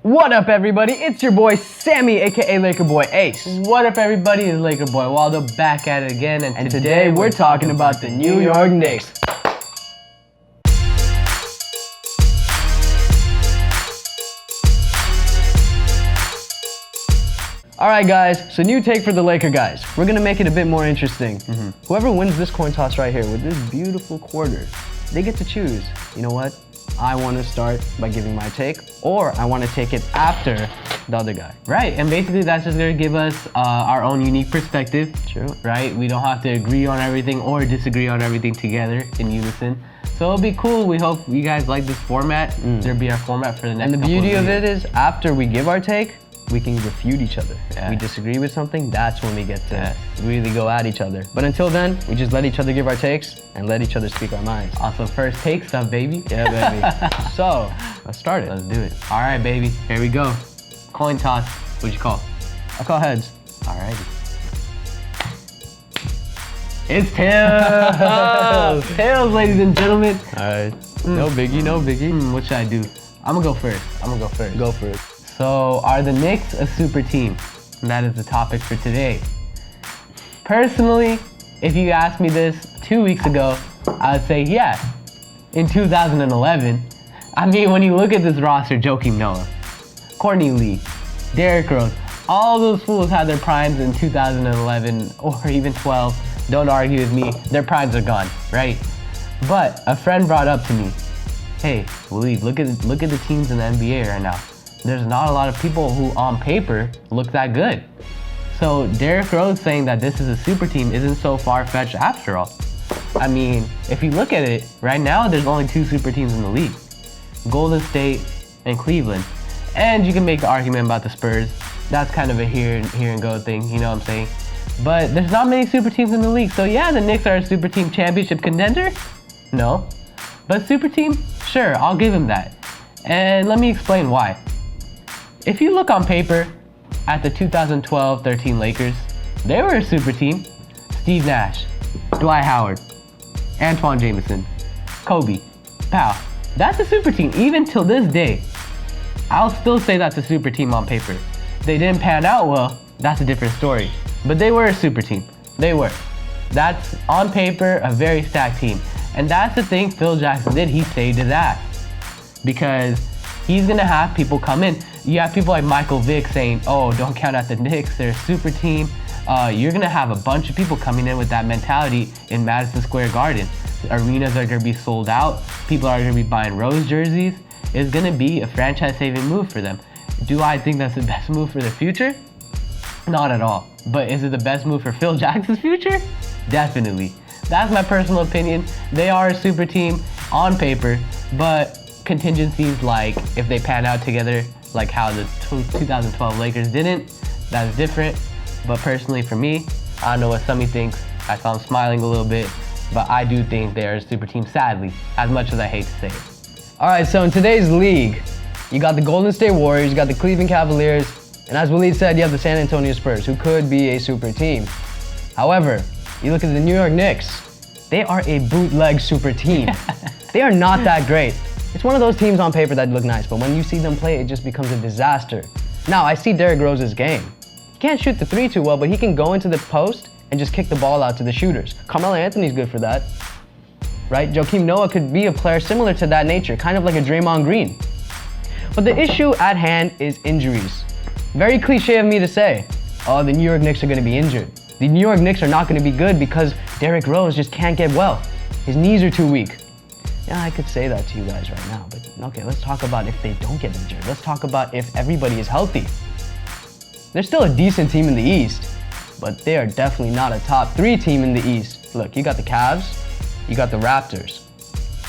What up, everybody? It's your boy Sami, aka LakerBoiiiAce. What up, everybody? It's LakerBoiiiWaldo back at it again, and today we're talking about the New York Knicks. Alright guys, so new take for the Laker guys. We're gonna make it a bit more interesting. Whoever wins this coin toss right here with this beautiful quarter, they get to choose. You know what? I want to start by giving my take, or I want to take it after the other guy. Right, and basically that's just gonna give us our own unique perspective. True. Right? We don't have to agree on everything or disagree on everything together in unison. So it'll be cool. We hope you guys like this format. There'll be our format for the next And the beauty of it is, after we give our take, we can refute each other. Yeah. We disagree with something, that's when we get to really go at each other. But until then, we just let each other give our takes and let each other speak our minds. Also, first take stuff, baby. Yeah, baby. So, let's start it. Let's do it. All right, baby. Here we go. Coin toss. What'd you call? I call heads. Alrighty. It's tails. Tails, ladies and gentlemen. Alright. No biggie, no biggie. What should I do? I'm gonna go first. Go for it. So, are the Knicks a super team? And that is the topic for today. Personally, if you asked me this 2 weeks ago, I would say yeah. In 2011, I mean, when you look at this roster, Joakim Noah, Courtney Lee, Derrick Rose, all those fools had their primes in 2011 or even 12. Don't argue with me, their primes are gone, right? But a friend brought up to me, hey, Waleed, look at the teams in the NBA right now. There's not a lot of people who on paper look that good. So Derrick Rose saying that this is a super team isn't so far-fetched after all. I mean, if you look at it, right now there's only two super teams in the league. Golden State and Cleveland. And you can make the argument about the Spurs. That's kind of a here and go thing, you know what I'm saying? But there's not many super teams in the league. So yeah, the Knicks are a super team championship contender? No. But super team? Sure, I'll give him that. And let me explain why. If you look on paper at the 2012-13 Lakers, they were a super team. Steve Nash, Dwight Howard, Antoine Jameson, Kobe, Powell. That's a super team. Even till this day, I'll still say that's a super team on paper. They didn't pan out well, that's a different story. But they were a super team. They were. That's on paper a very stacked team. And that's the thing Phil Jackson did. He saved his ass. Because he's gonna have people come in. You have people like Michael Vick saying, oh, don't count out the Knicks, they're a super team. You're gonna have a bunch of people coming in with that mentality in Madison Square Garden. Arenas are gonna be sold out. People are gonna be buying Rose jerseys. It's gonna be a franchise-saving move for them. Do I think that's the best move for the future? Not at all. But is it the best move for Phil Jackson's future? Definitely. That's my personal opinion. They are a super team on paper, but contingencies like if they pan out together, like how the 2012 Lakers didn't, that's different. But personally for me, I don't know what Sami thinks. I saw him smiling a little bit, but I do think they're a super team, sadly, as much as I hate to say it. Alright, so in today's league, you got the Golden State Warriors, you got the Cleveland Cavaliers, and as Waleed said, you have the San Antonio Spurs, who could be a super team. However, you look at the New York Knicks, they are a bootleg super team. They are not that great. It's one of those teams on paper that look nice, but when you see them play, it just becomes a disaster. Now, I see Derrick Rose's game. He can't shoot the three too well, but he can go into the post and just kick the ball out to the shooters. Carmelo Anthony's good for that, right? Joakim Noah could be a player similar to that nature, kind of like a Draymond Green. But the issue at hand is injuries. Very cliche of me to say, oh, the New York Knicks are gonna be injured. The New York Knicks are not gonna be good because Derrick Rose just can't get well. His knees are too weak. Yeah, I could say that to you guys right now, but okay, let's talk about if they don't get injured. Let's talk about if everybody is healthy. They're still a decent team in the East, but they are definitely not a top 3 team in the East. Look, you got the Cavs, you got the Raptors,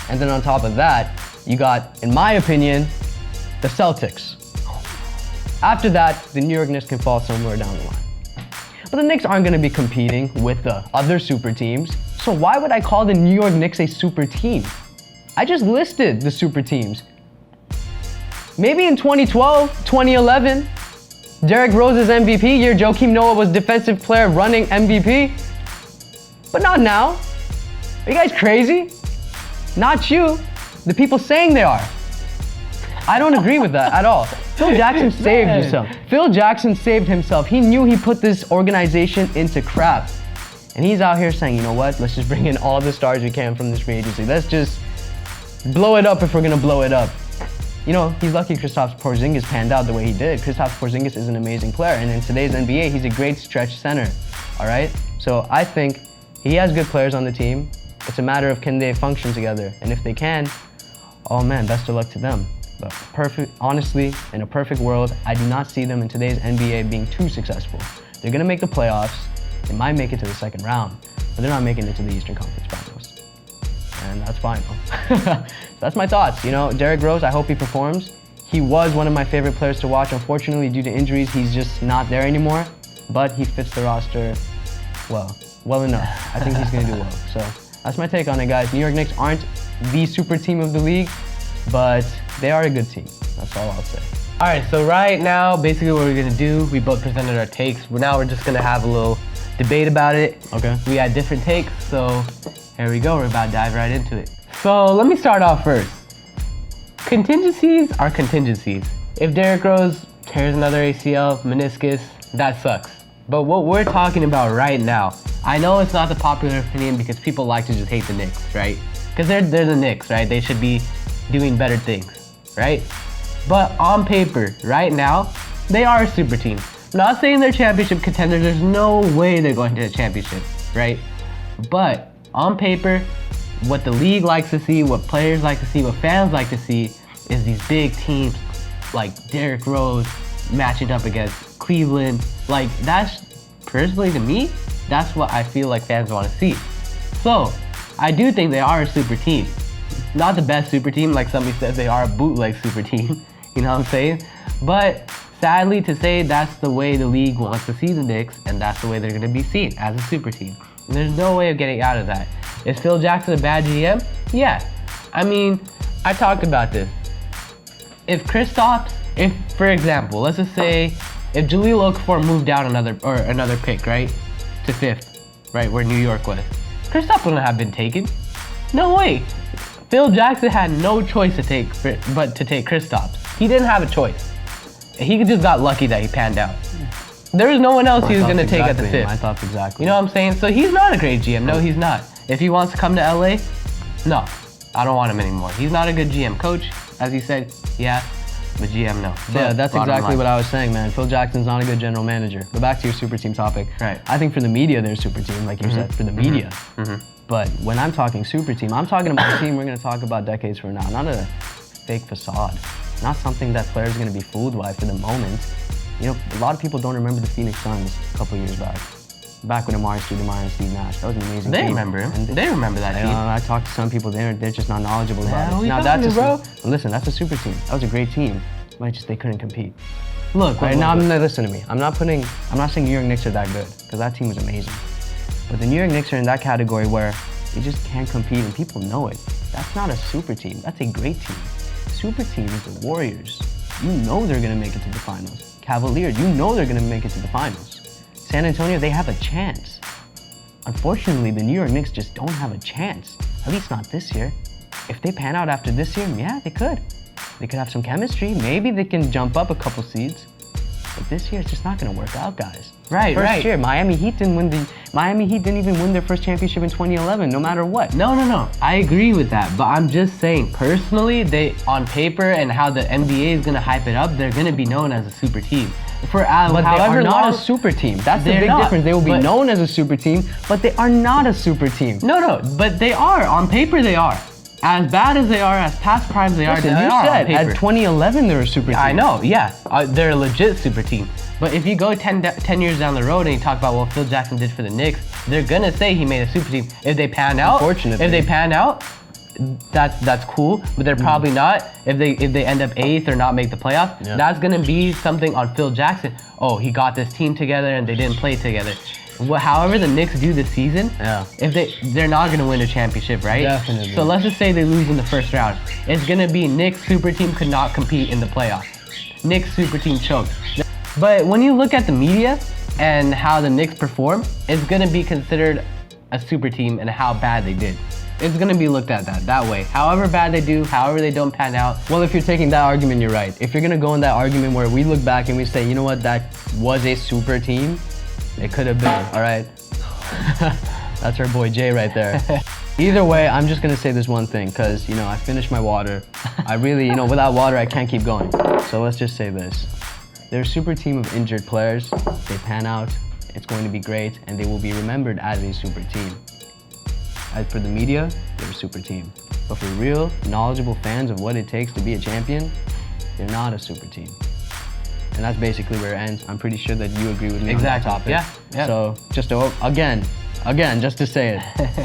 and then on top of that, you got, in my opinion, the Celtics. After that, the New York Knicks can fall somewhere down the line. But the Knicks aren't gonna be competing with the other super teams, so why would I call the New York Knicks a super team? I just listed the super teams. Maybe in 2012, 2011, Derrick Rose's MVP year, Joakim Noah was defensive player running MVP. But not now. Are you guys crazy? Not you. The people saying they are. I don't agree with that at all. Phil Jackson saved himself. Phil Jackson saved himself. He knew he put this organization into crap. And he's out here saying, you know what? Let's just bring in all the stars we can from this free agency. Let's just blow it up if we're gonna blow it up. You know, he's lucky Kristaps Porzingis panned out the way he did. Kristaps Porzingis is an amazing player, and in today's NBA, he's a great stretch center, all right? So I think he has good players on the team. It's a matter of can they function together, and if they can, oh man, best of luck to them. But honestly, in a perfect world, I do not see them in today's NBA being too successful. They're gonna make the playoffs, they might make it to the second round, but they're not making it to the Eastern Conference Finals. And that's fine. That's my thoughts. You know, Derrick Rose, I hope he performs. He was one of my favorite players to watch. Unfortunately, due to injuries, he's just not there anymore. But he fits the roster well enough. I think he's gonna do well. So that's my take on it, guys. New York Knicks aren't the super team of the league, but they are a good team. That's all I'll say. All right, so right now, basically what we're gonna do, we both presented our takes. Now we're just gonna have a little debate about it. Okay. We had different takes, so here we go. We're about to dive right into it. So let me start off first. Contingencies are contingencies. If Derrick Rose tears another ACL, meniscus, that sucks. But what we're talking about right now, I know it's not the popular opinion because people like to just hate the Knicks, right? Because they're the Knicks, right? They should be doing better things, right? But on paper, right now, they are a super team. I'm not saying they're championship contenders. There's no way they're going to the championship, right? But on paper, what the league likes to see, what players like to see, what fans like to see is these big teams like Derrick Rose matching up against Cleveland. Like, that's, personally to me, that's what I feel like fans want to see. So, I do think they are a super team. Not the best super team, like somebody said, they are a bootleg super team. You know what I'm saying? But sadly to say, that's the way the league wants to see the Knicks, and that's the way they're going to be seen, as a super team. And there's no way of getting out of that. Is Phil Jackson a bad GM? Yeah. I mean, I talked about this. If Kristaps, for example, let's just say if Jahlil Okafor moved down another pick, right, to 5th, right, where New York was, Kristaps wouldn't have been taken. No way. Phil Jackson had no choice but to take Kristaps. He didn't have a choice. He just got lucky that he panned out. There was no one else he was going to take at the 5th. My thoughts exactly. You know what I'm saying? So he's not a great GM. No, he's not. If he wants to come to LA, no, I don't want him anymore. He's not a good GM. Coach, as you said, yeah, but GM, no. Yeah, that's exactly what I was saying, man. Phil Jackson's not a good general manager. But back to your super team topic. Right. I think for the media, they're a super team, like you said, for the media. But when I'm talking super team, I'm talking about a team we're going to talk about decades from now, not a fake facade. Not something that players are going to be fooled by for the moment. You know, a lot of people don't remember the Phoenix Suns a couple years back. Back when Amari Stoudemire and Steve Nash. That was an amazing team. They remember him. They remember that team. I talked to some people, they're just not knowledgeable about it. Now that's bro. Listen, that's a super team. That was a great team. But just they couldn't compete. Look, listen to me. I'm not saying New York Knicks are that good, because that team was amazing. But the New York Knicks are in that category where they just can't compete and people know it. That's not a super team. That's a great team. Super team is the Warriors. You know they're gonna make it to the finals. Cavaliers, you know they're gonna make it to the finals. San Antonio, they have a chance. Unfortunately, the New York Knicks just don't have a chance. At least not this year. If they pan out after this year, yeah, they could. They could have some chemistry. Maybe they can jump up a couple seeds. But this year, it's just not gonna work out, guys. First year, Miami Heat didn't even win their first championship in 2011, no matter what. No. I agree with that, but I'm just saying, personally, they, on paper and how the NBA is gonna hype it up, they're gonna be known as a super team. But they are not a super team. That's the big difference. They will be known as a super team, but they are not a super team. No, but they are. On paper, they are. As bad as they are, as past primes they are, you said at 2011 they're a super team. I know, yeah. They're a legit super team. But if you go 10 years down the road and you talk about what Phil Jackson did for the Knicks, they're gonna say he made a super team. If they pan out, that's cool, but they're probably not. If they end up 8th or not make the playoffs, that's gonna be something on Phil Jackson. Oh, he got this team together and they didn't play together. However the Knicks do this season, if they're not gonna win a championship, right? Definitely. So let's just say they lose in the first round. It's gonna be Knicks super team could not compete in the playoffs. Knicks super team choked. But when you look at the media and how the Knicks perform, it's gonna be considered a super team and how bad they did. it's gonna be looked at that way. However bad they do, however they don't pan out. Well, if you're taking that argument, you're right. If you're gonna go in that argument where we look back and we say, you know what, that was a super team, it could have been, all right? That's our boy Jay right there. Either way, I'm just gonna say this one thing, cause you know, I finished my water. I really, you know, without water, I can't keep going. So let's just say this. They're a super team of injured players. They pan out, it's going to be great, and they will be remembered as a super team. As for the media, they're a super team. But for real, knowledgeable fans of what it takes to be a champion, they're not a super team. And that's basically where it ends. I'm pretty sure that you agree with me on that topic. Yeah. So just to, again, just to say it,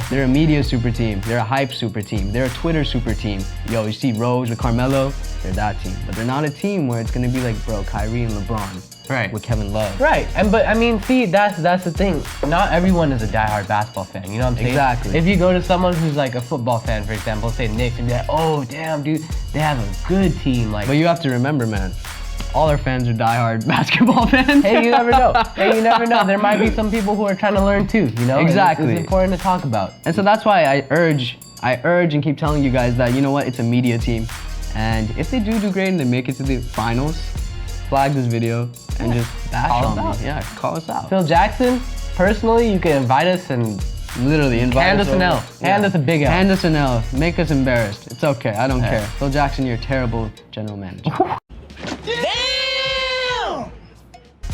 they're a media super team. They're a hype super team. They're a Twitter super team. Yo, you see Rose with Carmelo, they're that team. But they're not a team where it's gonna be like, bro, Kyrie and LeBron. Right. With Kevin Love. Right, but I mean, see, that's the thing. Not everyone is a diehard basketball fan, you know what I'm saying? Exactly. If you go to someone who's like a football fan, for example, say Knicks, and be like, oh, damn, dude, they have a good team. Like, but you have to remember, man, all our fans are diehard basketball fans. Hey, you never know. There might be some people who are trying to learn too, you know? Exactly. It's important to talk about. And so that's why I urge and keep telling you guys that, you know what, it's a media team. And if they do great and they make it to the finals, flag this video and just bash on me. Yeah, call us out. Phil Jackson, personally, you can invite us and literally invite hand us an L. Hand us a big L. Hand us an L. Make us embarrassed. It's okay. I don't care. Phil Jackson, you're a terrible general manager. Damn!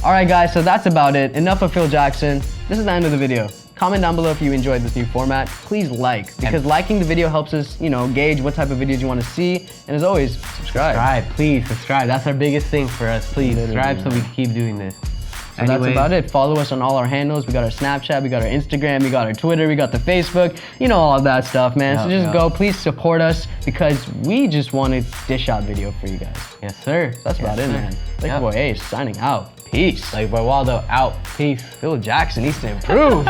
All right, guys, so that's about it. Enough of Phil Jackson. This is the end of the video. Comment down below if you enjoyed this new format. Please like, because liking the video helps us, you know, gauge what type of videos you want to see. And as always, subscribe. Please subscribe. That's our biggest thing for us. Please subscribe so we can keep doing this. So that's about it. Follow us on all our handles. We got our Snapchat, we got our Instagram, we got our Twitter, we got the Facebook. You know, all of that stuff, man. So just go, please support us, because we just want to dish out video for you guys. Yes, sir. So that's about it, man. LakerBoiiiAce signing out. Peace. LakerBoiiiWaldo out. Peace. Phil Jackson needs to improve.